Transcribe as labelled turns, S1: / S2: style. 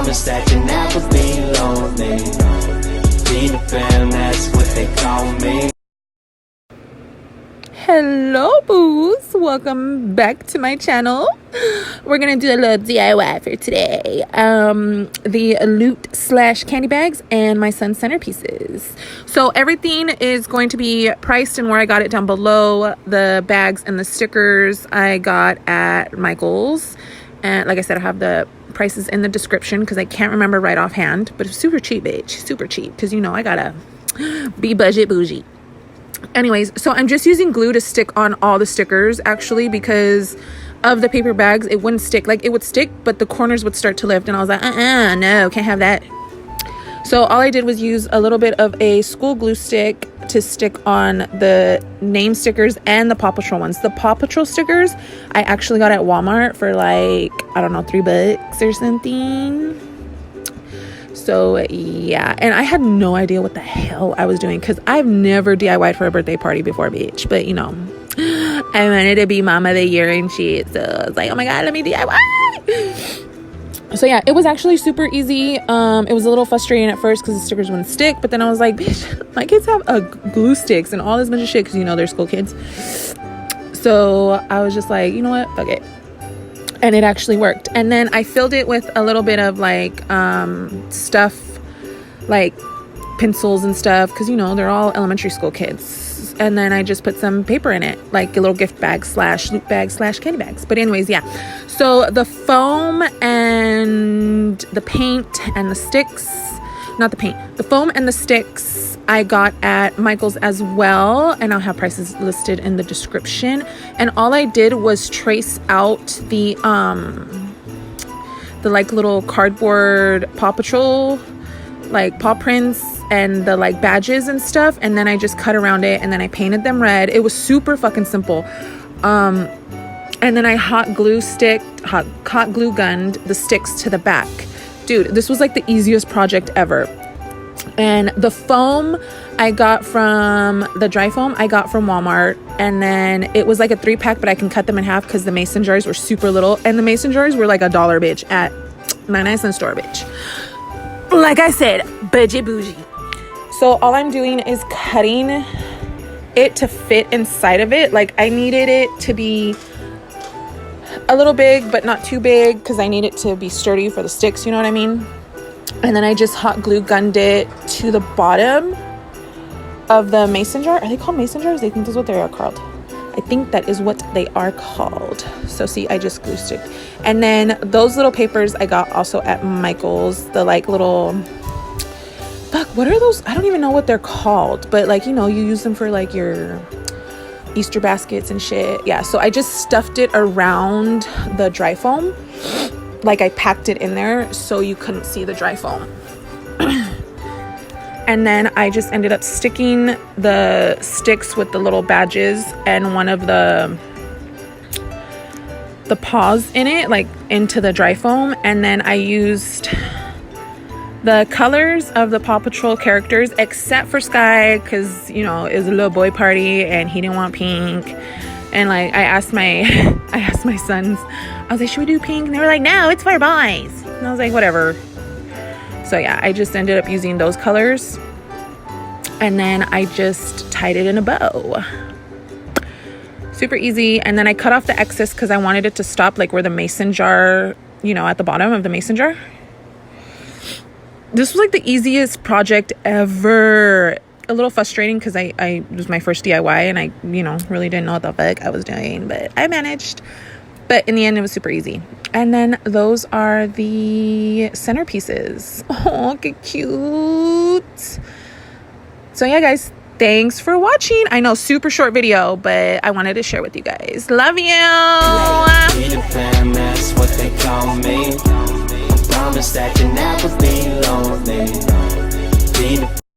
S1: Promise that you never be lonely. Be the fam, that's what they call me.
S2: Hello boos, welcome back to my channel. We're gonna do a little DIY for today. The loot slash candy bags and my son's centerpieces. So everything is going to be priced and where I got it down below. The bags and the stickers I got at Micheals, and like I said, I have the prices in the description because I can't remember right offhand, but it's super cheap, bitch, super cheap, because you know I gotta be budget bougie. Anyways, so I'm just using glue to stick on all the stickers actually, because of the paper bags it wouldn't stick. Like it would stick but the corners would start to lift, and I was like no, can't have that. So all I did was use a little bit of a school glue stick to stick on the name stickers and the Paw Patrol ones. The Paw Patrol stickers I actually got at Walmart for like, I don't know, $3 or something. So yeah, and I had no idea what the hell I was doing because I've never DIY'd for a birthday party before, bitch. But you know, I wanted to be mama of the year and shit, so I was like, oh my god, let me DIY. So yeah, it was actually super easy. It was a little frustrating at first because the stickers wouldn't stick, but then I was like, bitch, my kids have glue sticks and all this bunch of shit because you know they're school kids. So I was just like, you know what, fuck it. And it actually worked. And then I filled it with a little bit of like stuff like pencils and stuff because you know they're all elementary school kids. And then I just put some paper in it, like a little gift bag slash loot bag slash candy bags. But anyways, yeah, so the foam and the paint and the sticks, not the paint, the foam and the sticks I got at Micheals as well, and I'll have prices listed in the description. And all I did was trace out the like little cardboard Paw Patrol like paw prints and the like badges and stuff, and then I just cut around it and then I painted them red. It was super fucking simple. And then I hot glue gunned the sticks to the back. Dude, this was like the easiest project ever. And the foam I got from the dry foam I got from Walmart, and then it was like a 3-pack, but I can cut them in half because the mason jars were super little, and the mason jars were like $1, bitch, at 99-cent store, bitch. Like I said, budget bougie. So all I'm doing is cutting it to fit inside of it. Like I needed it to be a little big but not too big because I need it to be sturdy for the sticks, you know what I mean? And then I just hot glue gunned it to the bottom of the mason jar. Are they called mason jars? I think that's what they are called. I think that is what they are called. So see, I just glue stick. And then those little papers I got also at Micheals. The like little, fuck, what are those? I don't even know what they're called. But like, you know, you use them for like your Easter baskets and shit. Yeah, so I just stuffed it around the dry foam. Like I packed it in there so you couldn't see the dry foam. And then I just ended up sticking the sticks with the little badges and one of the paws in it, like into the dry foam. And then I used the colors of the Paw Patrol characters except for Sky because, you know, it was a little boy party and he didn't want pink. And like I asked my sons, I was like, should we do pink? And they were like, no, it's for boys. And I was like, whatever. So yeah, I just ended up using those colors. And then I just tied it in a bow. Super easy. And then I cut off the excess because I wanted it to stop like where the mason jar, you know, at the bottom of the mason jar. This was like the easiest project ever. A little frustrating because it was my first DIY and I, you know, really didn't know what the fuck I was doing, but I managed. But in the end, it was super easy. And then those are the centerpieces. Oh, cute. So yeah, guys, thanks for watching. I know, super short video, but I wanted to share with you guys. Love you.
S1: Be the fam, that's what they call me. I promise that you never be lonely. Be the